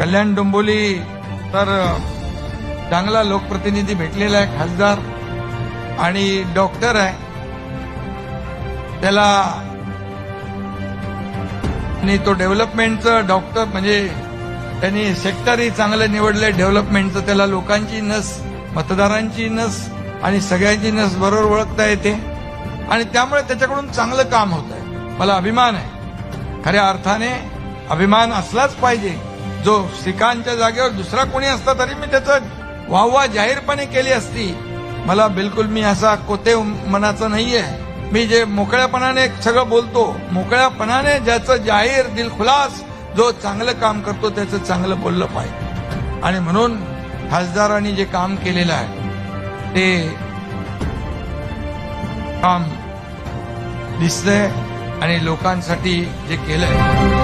कल्याण डोंबिवली तर चांगला लोकप्रतिनिधी भेटलेला आहे, खासदार आणि डॉक्टर आहे. त्याला आणि तो डेव्हलपमेंटचं डॉक्टर म्हणजे त्यांनी सेक्टरही चांगलं निवडलंय डेव्हलपमेंटचं. त्याला लोकांची नस, मतदारांची नस आणि सगळ्यांची नस बरोबर ओळखता येते आणि त्यामुळे त्याच्याकडून चांगलं काम होत आहे. मला अभिमान आहे, खऱ्या अर्थाने अभिमान असलाच पाहिजे. जो श्रीकांतच्या जागेवर दुसरा कोणी असता तरी मी त्याचं वाहवा जाहीरपणे केली असती. मला बिलकुल मी असा कोते मनाचा नाहीये. मी जे मोकळ्यापणाने सगळं बोलतो, मोकळ्यापणाने ज्याचं जाहीर दिलखुलास जो चांगलं काम करतो त्याचं चांगलं बोललं पाहिजे. आणि म्हणून खासदारांनी जे काम केलेलं आहे ते काम दिसतंय आणि लोकांसाठी जे केलंय